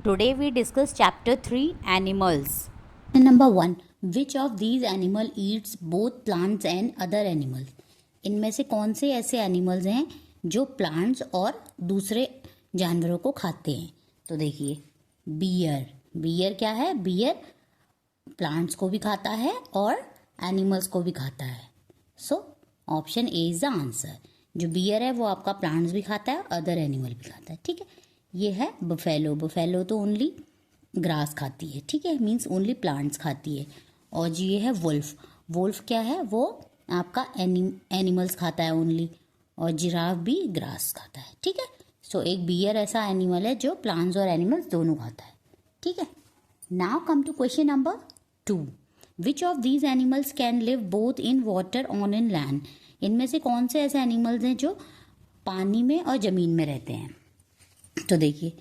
Today we discuss chapter 3 animals. Number 1. Which of these animal eats both plants and other animals? इनमें से कौन से ऐसे animals हैं जो प्लांट्स और दूसरे जानवरों को खाते हैं? तो देखिए, बियर क्या है? बियर प्लांट्स को भी खाता है और एनिमल्स को भी खाता है. So option A is the answer. जो बियर है वो आपका प्लांट्स भी खाता है, अदर एनिमल भी खाता है. ठीक है. ये है बफेलो तो ओनली ग्रास खाती है. ठीक है, मीन्स ओनली प्लांट्स खाती है. और जो ये है वुल्फ क्या है? वो आपका एनिमल्स खाता है ओनली. और जिराफ भी ग्रास खाता है. ठीक है. सो एक बियर ऐसा एनिमल है जो प्लांट्स और एनिमल्स दोनों खाता है. ठीक है. Now come to question number 2. Which of these animals can live both in water on in land? इनमें से कौन से ऐसे एनिमल्स हैं जो पानी में और ज़मीन में रहते हैं? तो देखिए,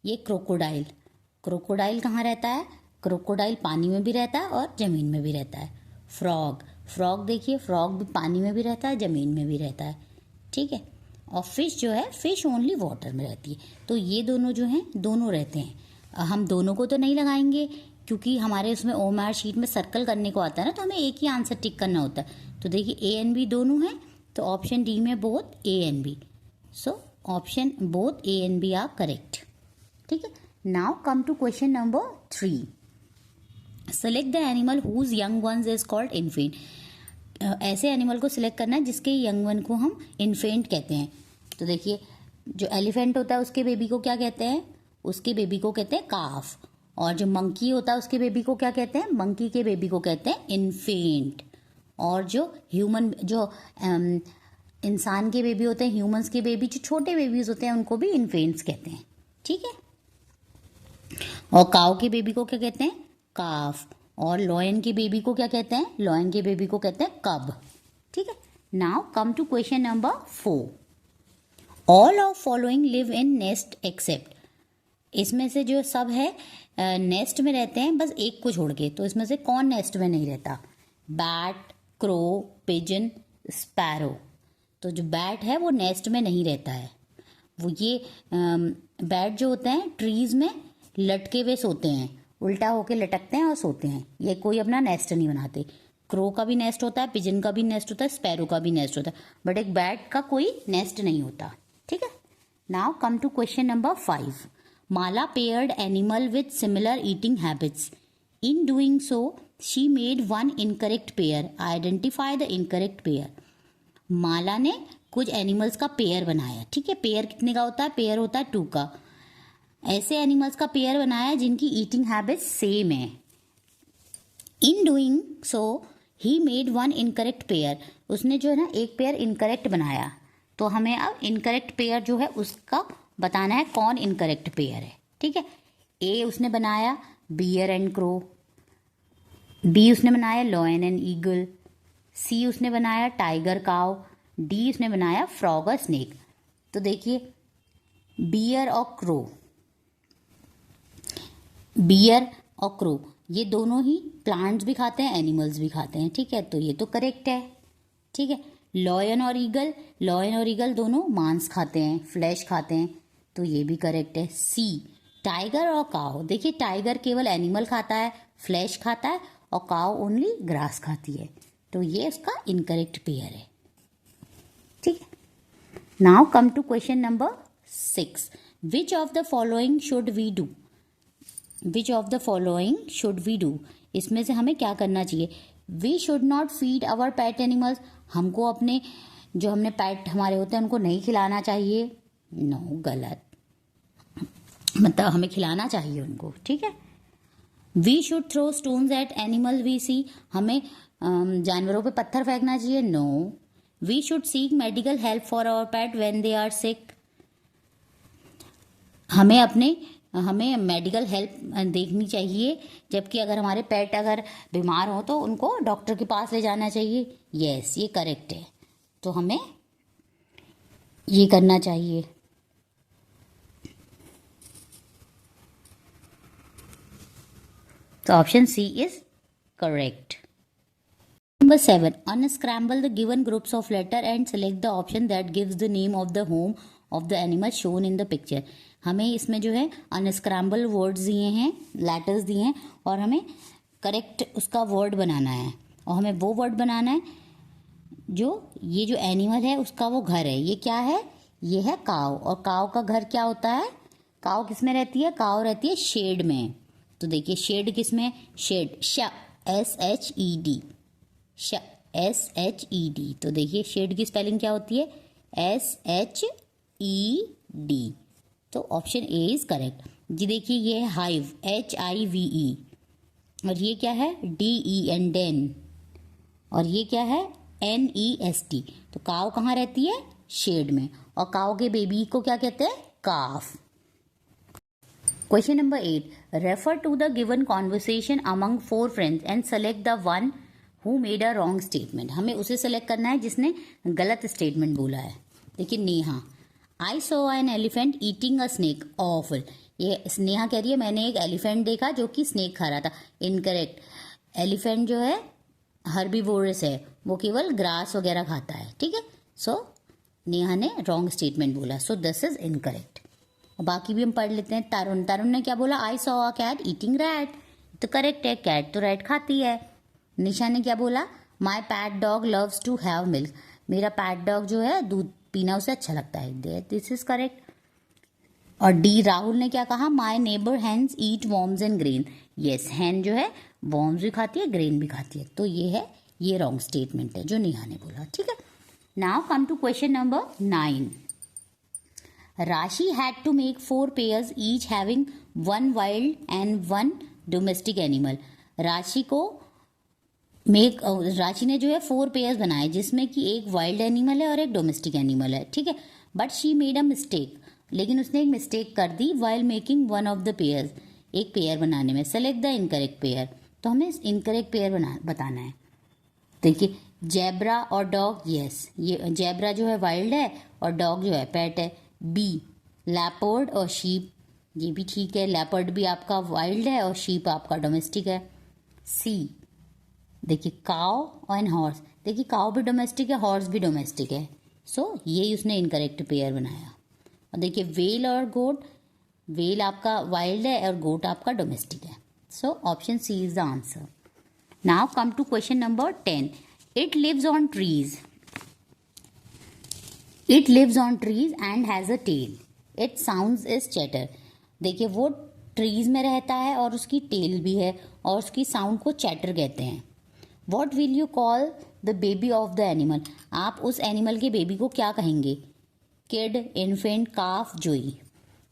ये क्रोकोडाइल कहाँ रहता है? क्रोकोडाइल पानी में भी रहता है और ज़मीन में भी रहता है. फ्रॉग देखिए, फ्रॉग भी पानी में भी रहता है, ज़मीन में भी रहता है. ठीक है. और फिश जो है, फिश ओनली वाटर में रहती है. तो ये दोनों जो हैं, दोनों रहते हैं. हम दोनों को तो नहीं लगाएंगे क्योंकि हमारे उसमें ओएमआर शीट में सर्कल करने को आता है ना, तो हमें एक ही आंसर टिक करना होता है. तो देखिए, ए एंड बी दोनों हैं, तो ऑप्शन डी में both A and B. So option both A and B are correct. ठीक है. Now come to question number 3. Select the animal whose young ones is called infant. ऐसे एनिमल को select करना है जिसके यंग वन को हम इन्फेंट कहते हैं. तो देखिए, जो एलिफेंट होता है उसके बेबी को क्या कहते हैं? उसके बेबी को कहते हैं काफ. और जो मंकी होता है उसके बेबी को क्या कहते हैं? मंकी के बेबी को कहते हैं इन्फेंट. और जो इंसान के बेबी होते हैं, ह्यूमंस के बेबी, जो छोटे बेबीज होते हैं उनको भी इन्फेंट्स कहते हैं. ठीक है. और काव के बेबी को क्या कहते हैं? काफ. और लॉयन के बेबी को क्या कहते हैं? लॉयन के बेबी को कहते हैं कब. ठीक है. Now come to question number 4. All of following live in nest except. इसमें से जो सब है नेस्ट में रहते हैं, बस एक को छोड़ के. तो इसमें से कौन नेस्ट में नहीं रहता? Bat, crow, pigeon, sparrow. तो जो बैट है वो नेस्ट में नहीं रहता है. वो ये बैट जो होते हैं ट्रीज में लटके हुए सोते हैं, उल्टा होके लटकते हैं और सोते हैं. ये कोई अपना नेस्ट नहीं बनाते. क्रो का भी नेस्ट होता है, पिजन का भी नेस्ट होता है, स्पैरो का भी नेस्ट होता है, बट एक बैट का कोई नेस्ट नहीं होता. ठीक है. Now come to question number 5. Mala paired animal with similar eating habits. In doing so she made one incorrect pair. Identify the incorrect pair. Mala ने कुछ एनिमल्स का पेयर बनाया. ठीक है. पेयर कितने का होता है? पेयर होता है 2 का. ऐसे एनिमल्स का पेयर बनाया जिनकी ईटिंग हैबिट्स सेम है. इन doing so he made one incorrect pair. उसने जो है ना एक पेयर इनकरेक्ट बनाया. तो हमें अब इनकरेक्ट पेयर जो है उसका बताना है कौन इनकरेक्ट पेयर है. ठीक है. ए उसने बनाया बियर एंड क्रो. बी उसने बनाया लॉयन एंड ईगल. सी उसने बनाया टाइगर काव. डी उसने बनाया फ्रॉग और स्नेक. तो देखिए, बियर और क्रो ये दोनों ही प्लांट्स भी खाते हैं, एनिमल्स भी खाते हैं. ठीक है. तो ये तो करेक्ट है. ठीक है. लॉयन और ईगल दोनों मांस खाते हैं, फ्लैश खाते हैं. तो ये भी करेक्ट है. सी टाइगर और काव. देखिए, टाइगर केवल एनिमल खाता है, फ्लैश खाता है, और काव ओनली ग्रास खाती है. तो ये उसका इनकरेक्ट पेयर है. ठीक है. Now come to question number 6. Which of the following should we do? Which of the following should we do. इसमें से हमें क्या करना चाहिए? We should not feed our pet animals. हमको अपने जो हमने पेट हमारे होते हैं उनको नहीं खिलाना चाहिए. नो, गलत. मतलब हमें खिलाना चाहिए उनको. ठीक है. We should throw stones at animal we see. हमें जानवरों पे पत्थर फेंकना चाहिए. No. We should seek medical help for our pet when they are sick. हमें मेडिकल हेल्प देखनी चाहिए, जबकि अगर हमारे पेट अगर बीमार हो तो उनको डॉक्टर के पास ले जाना चाहिए. यस, ये करेक्ट है. तो हमें ये करना चाहिए. तो option C is correct. Number 7. Unscramble the given groups of letter and select the option that gives the name of the home of the animal shown in the picture. हमें इसमें जो है अनस्क्रैम्बल वर्ड्स दिए हैं, letters दिए हैं, और हमें करेक्ट उसका वर्ड बनाना है। और हमें वो वर्ड बनाना है जो ये जो एनिमल है उसका वो घर है। ये क्या है? ये है काव। और काव का घर क्या होता है? काव किस में रहती है? काव रहती है शेड में। तो देखिए शेड किस में? Shed, SHED, SHED। तो देखिए शेड की स्पेलिंग क्या होती है? SHED। तो ऑप्शन ए इज करेक्ट जी। देखिए ये है हाइव, HIVE। और ये क्या है? DEN, den. और ये क्या है? NEST। तो काव कहाँ रहती है? शेड में। और काव के बेबी को क्या कहते हैं? Calf. Question number 8, refer to the given conversation among 4 friends and select the one who made a wrong statement. हमें उसे सेलेक्ट करना है जिसने गलत स्टेटमेंट बोला है। देखिए Neha, I saw an elephant eating a snake, awful. ये नेहा कह रही है मैंने एक एलिफेंट देखा जो कि स्नेक खा रहा था। इनकरेक्ट। एलिफेंट जो है हर्बीवोरस है, वो केवल ग्रास वगैरह खाता है, ठीक है। सो नेहा ने रॉन्ग स्टेटमेंट बोला, सो दिस इज इनकरेक्ट। और बाकी भी हम पढ़ लेते हैं। तरुण ने क्या बोला? I saw a cat eating rat. तो करेक्ट है, कैट तो रैट खाती है। निशा ने क्या बोला? My pet dog loves to have milk. मेरा पैट डॉग जो है दूध पीना उसे अच्छा लगता है। This is correct. और डी राहुल ने क्या कहा? My neighbour hens eat worms and grain. Yes, hen जो है वॉर्म्स भी खाती है, ग्रेन भी खाती है। तो ये है, ये रॉन्ग स्टेटमेंट है जो नेहा ने बोला, ठीक है। Now come to question number 9। Rashi had to make 4 pairs each having 1 wild and 1 domestic animal. राशि ने जो है 4 पेयर्स बनाए जिसमें कि एक वाइल्ड एनिमल है और एक डोमेस्टिक एनिमल है, ठीक है। But she made a mistake, लेकिन उसने एक मिस्टेक कर दी while making one of the pairs, एक पेयर बनाने में। Select the incorrect pair. तो हमें इनकरेक्ट पेयर बताना है। देखिए जेब्रा और डॉग, यस, ये जेब्रा जो है वाइल्ड है और डॉग जो है पेट है। बी लैपर्ड और शीप, ये भी ठीक है, लैपर्ड भी आपका वाइल्ड है और शीप आपका डोमेस्टिक है। सी देखिए काव एंड हॉर्स, देखिए काव भी डोमेस्टिक है, हॉर्स भी डोमेस्टिक है। सो ये उसने इनकरेक्ट पेयर बनाया। और देखिए वेल और गोट, वेल आपका वाइल्ड है और गोट आपका डोमेस्टिक है। So option C is the answer. Now come to question number 10। It lives on trees. It lives on trees and has a tail. Its sounds is chatter. देखिए वो trees में रहता है और उसकी टेल भी है और उसकी साउंड को चैटर कहते हैं। What will you call the baby of the animal? आप उस एनिमल के बेबी को क्या कहेंगे? किड, इन्फेंट, काफ, जोई।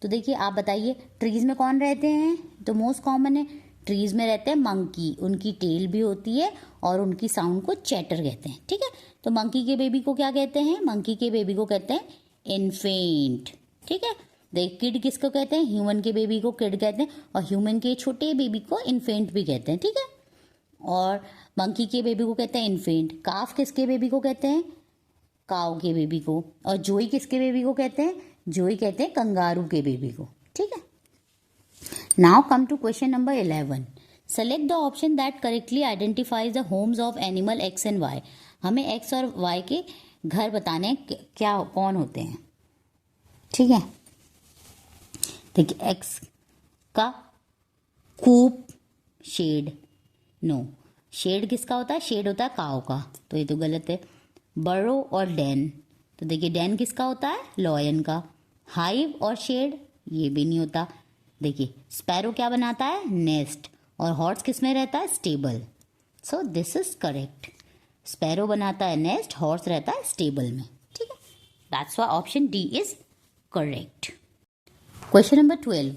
तो देखिए आप बताइए ट्रीज में कौन रहते हैं? तो मोस्ट कॉमन है, ट्रीज में रहते हैं मंकी। उनकी टेल भी होती है और उनकी साउंड को चैटर कहते हैं, ठीक है। तो मंकी के बेबी को क्या कहते हैं? मंकी के बेबी को कहते हैं इन्फेंट, ठीक है। देख किड किसको कहते हैं? ह्यूमन के बेबी को किड कहते हैं और ह्यूमन के छोटे बेबी को इन्फेंट भी कहते हैं, ठीक है। और मंकी के बेबी को कहते हैं इन्फेंट। काफ किसके बेबी को कहते हैं? काव के बेबी को। और जोई किसके बेबी को कहते हैं? जोई कहते हैं कंगारू के बेबी को, ठीक है। Now come to question number 11। Select the option that correctly identifies the homes of animal X and Y. हमें एक्स और वाई के घर बताने हैं क्या कौन होते हैं, ठीक है। देखिए एक्स का कूप, शेड, नो, शेड किसका होता है? शेड होता है काव का, तो ये तो गलत है। बरो और डेन, तो देखिए डेन किसका होता है? लॉयन का। हाइव और शेड, ये भी नहीं होता। देखिए स्पैरो क्या बनाता है? नेस्ट। और हॉर्स किस में रहता है? Stable. So this is correct. Sparrow बनाता है नेस्ट, हॉर्स रहता है स्टेबल में, ठीक है। That's why option D is correct. Question number 12।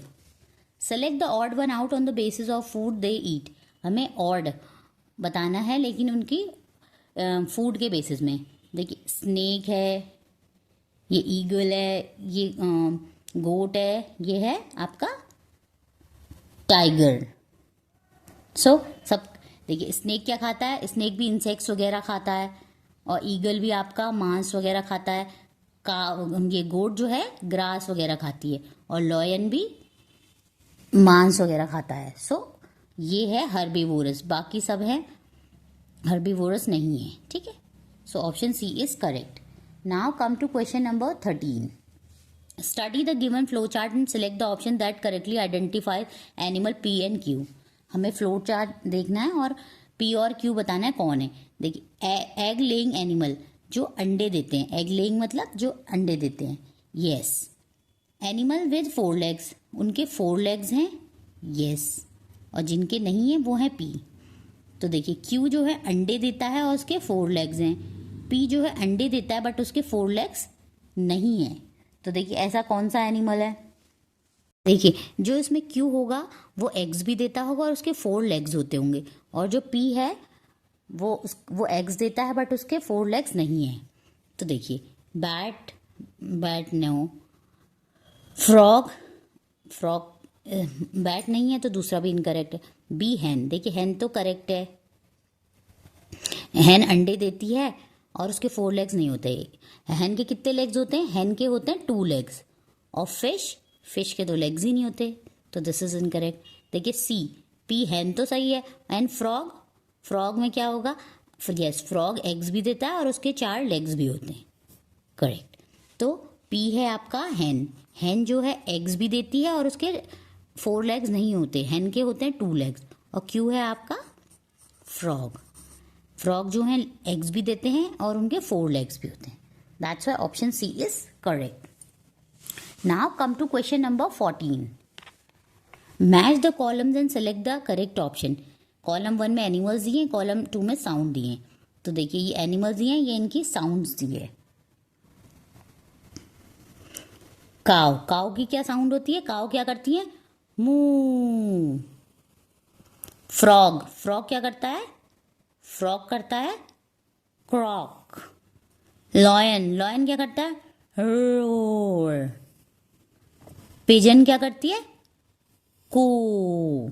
Select the odd one out on the basis of food they eat. हमें ऑड बताना है लेकिन उनकी फूड के बेसिस में। देखिए स्नेक है, ये ईगल है, ये गोट है, ये है आपका टाइगर। सो सब देखिए स्नेक क्या खाता है? स्नेक भी इंसेक्ट्स वगैरह खाता है और ईगल भी आपका मांस वगैरह खाता है। ये गोट जो है ग्रास वगैरह खाती है और लॉयन भी मांस वगैरह खाता है। सो ये है हर्बीवोरस, बाकी सब है हर्बीवोरस नहीं है, ठीक है। So option C is correct. Now come to question number 13। Study the given flow chart and select the option that correctly identify animal P and Q. हमें फ्लो चार्ट देखना है और पी और क्यू बताना है कौन है। देखिए एग लेइंग एनिमल जो अंडे देते हैं, एग लेइंग मतलब जो अंडे देते हैं, यस। एनिमल विद 4 लेग्स, उनके 4 लेग्स हैं, यस। और जिनके नहीं है वो है पी। तो देखिए क्यू जो है अंडे देता है और उसके 4 लेग्स हैं, पी जो है अंडे देता है बट उसके 4 लेग्स नहीं है। तो देखिए ऐसा कौन सा एनिमल है। देखिए जो इसमें क्यू होगा वो एग्स भी देता होगा और उसके 4 लेग्स होते होंगे, और जो पी है वो एग्स देता है बट उसके 4 लेग्स नहीं है। तो देखिए bat, bat no, frog, frog bat नहीं है तो दूसरा भी इनकरेक्ट है। बी हैन, देखिए हैन तो करेक्ट है, हैन अंडे देती है और उसके 4 लेग्स नहीं होते। हैन के कितने लेग्स होते हैं, हैन के होते हैं 2 लेग्स। और फिश के 2 लेग्स ही नहीं होते, तो दिस इज इनकरेक्ट। देखिए सी, पी हैन तो सही है, एंड फ्रॉग, फ्रॉग में क्या होगा, यस फ्रॉग एग्स भी देता है और उसके 4 लेग्स भी होते हैं, करेक्ट। तो पी है आपका हैन, हैन जो है एग्स भी देती है और उसके 4 लेग्स नहीं होते, हैन के होते हैं 2 लेग्स। और क्यू है आपका फ्रॉग, फ्रॉग जो है एग्स भी देते हैं और उनके 4 लेग्स भी होते हैं। That's why option C is correct. Now come to question number 14। Match the columns and select the correct option. Column 1 में एनिमल्स दिए, कॉलम 2 में साउंड दिए। तो देखिए ये एनिमल्स दिए हैं, ये इनकी साउंड्स दिए। काव, काव की क्या साउंड होती है, काव क्या करती है, मूँ। फ्रॉग, फ्रॉग क्या करता है, फ्रॉग करता है क्रॉक। लॉयन, लॉयन क्या करता है, रोर। पिजन क्या करती है, कू।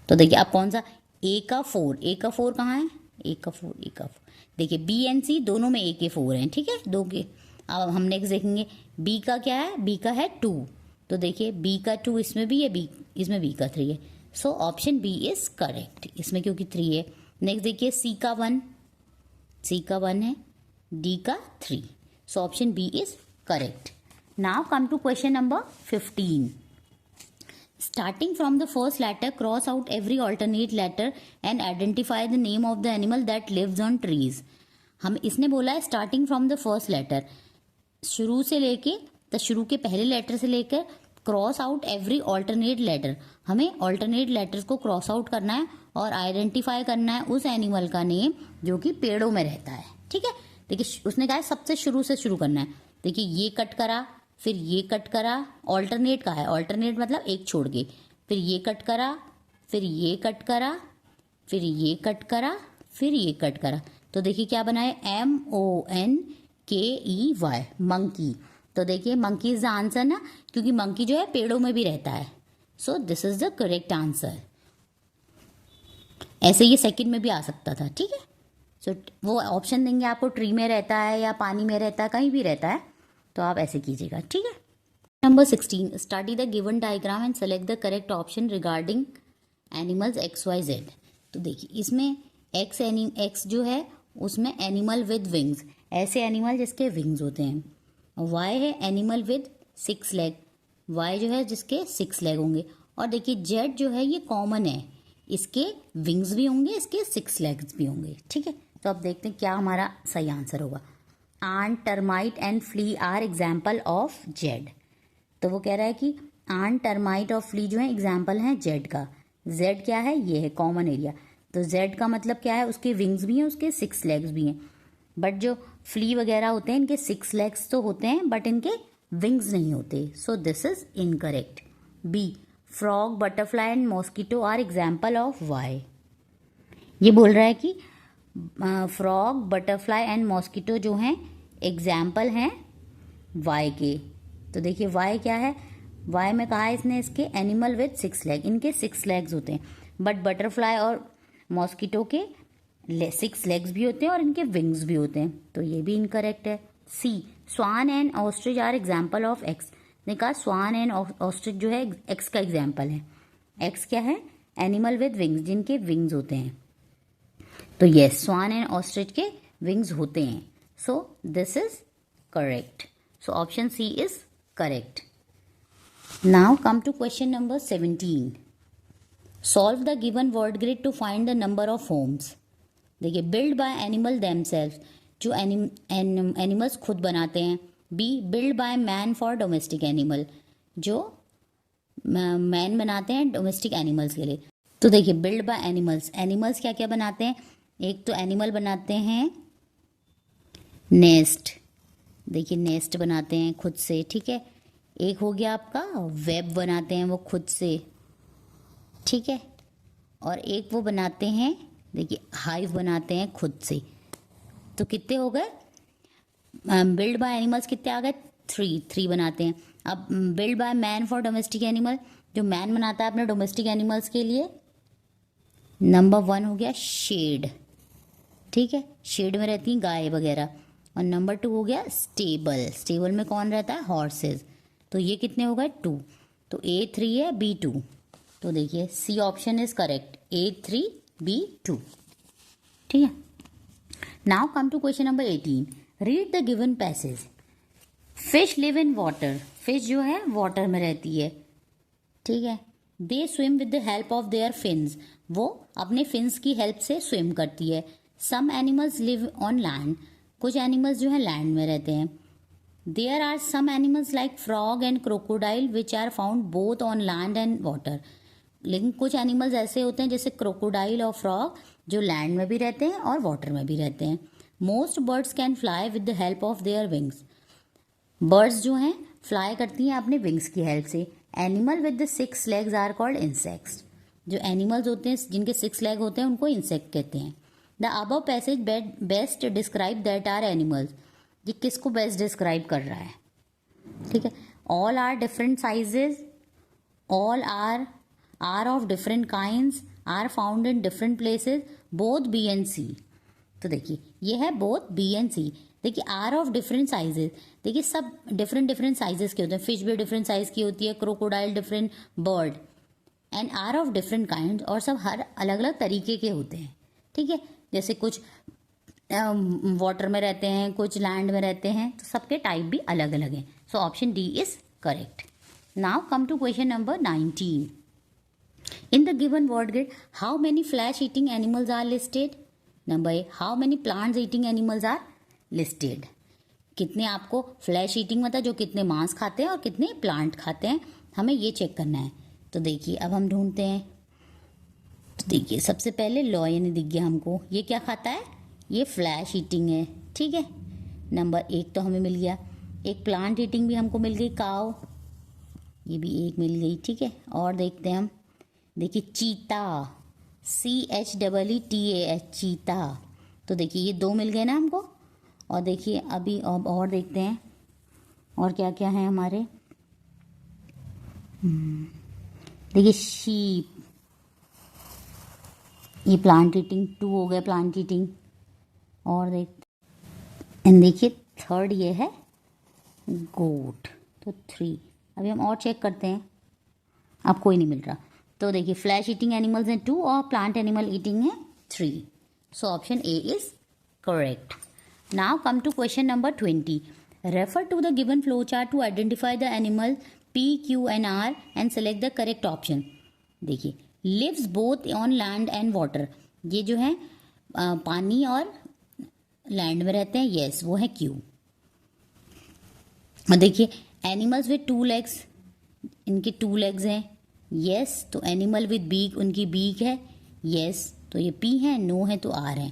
तो देखिए अब कौन सा, ए का 4, ए का 4 कहाँ है, ए का 4, ए का 4। देखिए बी एंड सी दोनों में ए के 4 हैं, ठीक है, दो के। अब हम नेक्स्ट देखेंगे बी का क्या है, बी का है 2। तो देखिए बी का 2 इसमें भी है, बी इसमें बी का 3 है। So option B is correct इसमें, क्योंकि 3 है। नेक्स्ट देखिए सी का 1, सी का 1 है, डी का 3। So option B is correct. Now come to question number 15। Starting from the first letter, cross out every alternate letter and identify the name of the animal that lives on trees. हम इसने बोला है starting from the first letter, शुरू से लेके, तो शुरू के पहले लेटर से लेकर cross out every alternate letter. हमें ऑल्टरनेट लेटर्स को क्रॉस आउट करना है और आइडेंटिफाई करना है उस एनिमल का नेम जो कि पेड़ों में रहता है, ठीक है। देखिए उसने कहा है सबसे शुरू से शुरू करना है। देखिए ये कट करा, फिर ये कट करा, ऑल्टरनेट का है, ऑल्टरनेट मतलब एक छोड़ के, फिर ये कट करा, फिर ये कट करा, फिर ये कट करा, फिर ये कट करा। तो देखिए क्या बना है, MONKEY, मंकी। तो देखिए मंकी इज द आंसर ना, क्योंकि मंकी जो है पेड़ों में भी रहता है। सो this is the correct answer. ऐसे ये सेकंड में भी आ सकता था, ठीक है। सो वो ऑप्शन देंगे आपको, ट्री में रहता है या पानी में रहता है, कहीं भी रहता है, तो आप ऐसे कीजिएगा, ठीक है। Number 16, study the given diagram and select the correct option regarding animals XYZ। तो देखिए इसमें एक्स जो है उसमें एनिमल विद विंग्स, ऐसे एनिमल जिसके विंग्स होते हैं। वाई है एनिमल विद 6 लेग, वाई जो है जिसके 6 लेग होंगे। और देखिए जेड जो है ये कॉमन है, इसके विंग्स भी होंगे, इसके 6 लेग्स भी होंगे, ठीक है। तो अब देखते हैं क्या हमारा सही आंसर होगा। Ant, termite and flea are example of Z. तो वो कह रहा है कि आंट, टर्माइट और फ्ली जो है एग्जाम्पल हैं जेड का। जेड क्या है, ये है कॉमन एरिया। तो जेड का मतलब क्या है, उसके विंग्स भी हैं, उसके 6 लेग्स भी हैं। बट जो फ्ली वगैरह होते हैं इनके 6 लेग्स तो होते हैं बट इनके विंग्स नहीं होते। So this is incorrect. B, frog, butterfly and mosquito are example of Y. ये बोल रहा है कि फ्रॉग, बटरफ्लाई एंड मॉस्किटो जो हैं एग्जाम्पल हैं वाई के। तो देखिए वाई क्या है, वाई में कहा है इसने इसके एनिमल विद 6 लेग, इनके 6 लेग्स होते हैं। बट बटरफ्लाई और मॉस्किटो के 6 लेग्स भी होते हैं और इनके विंग्स भी होते हैं, तो ये भी इनकरेक्ट है। See, swan and ostrich are example of X. ने कहा स्वान एंड ऑस्ट्रिच जो है एक्स का एग्जाम्पल है। एक्स क्या है, एनिमल विद विंग्स, जिनके विंग्स होते हैं। तो यस स्वान एंड ऑस्ट्रिच के विंग्स होते हैं। सो this is correct. So option C is correct. Now come to question number 17. Solve the given word grid to find the number of homes. देखिए, build by animal themselves, जो animals खुद बनाते हैं. बी, build by man for domestic animal, जो man बनाते हैं domestic animals के लिए. तो देखिए, बिल्ड बाय एनिमल्स, एनिमल्स क्या क्या बनाते हैं. एक तो एनिमल बनाते हैं नेस्ट, देखिए नेस्ट बनाते हैं खुद से, ठीक है. एक हो गया आपका वेब बनाते हैं वो खुद से, ठीक है. और एक वो बनाते हैं, देखिए हाइव बनाते हैं खुद से. तो कितने हो गए बिल्ड बाय एनिमल्स, कितने आ गए. थ्री बनाते हैं. अब build by man for domestic animal, जो मैन बनाता है अपने डोमेस्टिक एनिमल्स के लिए. नंबर 1 हो गया शेड, ठीक है, शेड में रहती हैं गाय वगैरह. और नंबर 2 हो गया स्टेबल, स्टेबल में कौन रहता है, हॉर्सेस. तो ये कितने हो गए 2. तो A3 है B2. तो देखिए C option is correct, A3 B2, ठीक है. Now come to question number 18. Read the given passage. Fish live in water, fish जो है वाटर में रहती है, ठीक है. They swim with the help of their fins, वो अपने फिन्स की हेल्प से स्विम करती है. Some animals live on land, कुछ एनिमल्स जो है लैंड में रहते हैं. There are some animals like frog and crocodile which are found both on land and water. लेकिन कुछ एनिमल्स ऐसे होते हैं जैसे क्रोकोडाइल और फ्रॉग जो लैंड में भी रहते हैं और वाटर में भी रहते हैं. Most birds can fly with the help of their wings, birds जो हैं फ्लाई करती हैं अपने विंग्स की हेल्प से. Animal with the 6 legs are called insects, जो एनिमल्स होते हैं जिनके 6 लेग होते हैं उनको इंसेक्ट कहते हैं. The above passage best describe that are animals, ये किसको बेस्ट डिस्क्राइब कर रहा है, ठीक है. All are different sizes, all are of different kinds, are found in different places, both B and C. तो देखिए ये है बोथ बी एंड सी. देखिए आर ऑफ डिफरेंट साइजेज, देखिए सब डिफरेंट साइजेस के होते हैं. फिश भी डिफरेंट साइज की होती है, crocodile different bird. And are of different kind, और सब हर अलग अलग तरीके के होते हैं, ठीक है. जैसे कुछ वाटर में रहते हैं, कुछ लैंड में रहते हैं, तो सबके टाइप भी अलग अलग हैं. So option D is correct. Now come to question number 19. In the given word grid how many flesh eating animals are listed. Number A, how many plants eating animals are listed. कितने आपको flesh eating मतलब जो कितने मांस खाते हैं और कितने प्लांट खाते हैं, हमें ये चेक करना है. तो देखिए अब हम ढूंढते हैं. तो देखिए सबसे पहले लॉयन दिख गया हमको, ये क्या खाता है, ये फ्लैश ईटिंग है, ठीक है. नंबर 1 तो हमें मिल गया. एक प्लांट ईटिंग भी हमको मिल गई, काव, ये भी एक मिल गई, ठीक है. और देखते हैं हम, देखिए चीता, CHEETAH, चीता. तो देखिए ये 2 मिल गए ना हमको. और देखिए अभी अब और देखते हैं और क्या क्या है हमारे. देखिए शीप, ये प्लांट ईटिंग 2 हो गए प्लांट ईटिंग. और देखिए 3rd ये है गोट, तो 3. अभी हम और चेक करते हैं, अब कोई नहीं मिल रहा. तो देखिए फ्लैश ईटिंग एनिमल्स हैं 2 और प्लांट एनिमल ईटिंग है 3. So option A is correct. Now come to question number 20. Refer to the given flow chart to identify the animal P, Q and R and select the correct option. देखिए lives both on land and water, ये जो है पानी और land में रहते हैं, yes वो है Q. और देखिए एनिमल्स विद 2 लेग्स, इनके 2 लेग्स हैं, यस. तो एनिमल विद बीक, उनकी बीक है, यस. तो ये P है, नो है तो R है.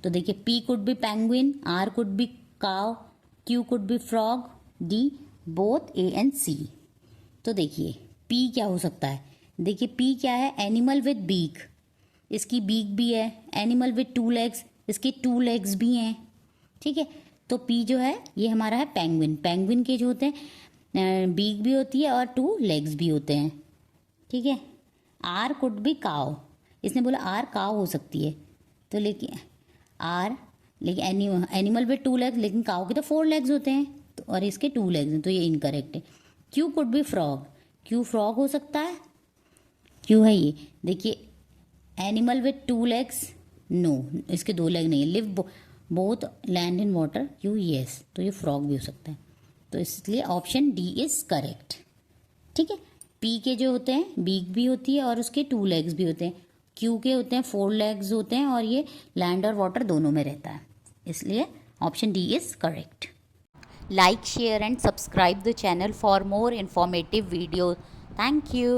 तो देखिए P could be penguin, R could be काव, Q could be frog, D both A and C. तो देखिए P क्या हो सकता है, देखिए P क्या है, एनिमल विद बीक, इसकी बीक भी है. एनिमल विद 2 लेग्स, इसके 2 लेग्स भी हैं, ठीक है. तो P जो है ये हमारा है पेंगुइन, पेंगुइन के जो होते हैं बीक भी होती है और 2 लेग्स भी होते हैं, ठीक है. R कुड बी काव, इसने बोला R काव हो सकती है, तो लेकिन R, लेकिन एनिमल विद 2 लेग्स, लेकिन काव के तो 4 लेग्स होते हैं, तो और इसके 2 लेग्स हैं, तो ये इनकरेक्ट है. Q could be frog, Q frog हो सकता है, Q है ये. देखिए एनिमल विद 2 लेग्स, नो इसके 2 लेग नहीं है. Live both land in water, Q yes, तो ये फ्रॉग भी हो सकता है. तो इसलिए ऑप्शन डी इज करेक्ट। ठीक है, पी के जो होते हैं बीक भी होती है और उसके 2 लेग्स भी होते हैं। क्यू के होते हैं 4 लेग्स होते हैं और ये लैंड और वाटर दोनों में रहता है, इसलिए option D is correct. Like, share and subscribe the channel for more informative videos. Thank you.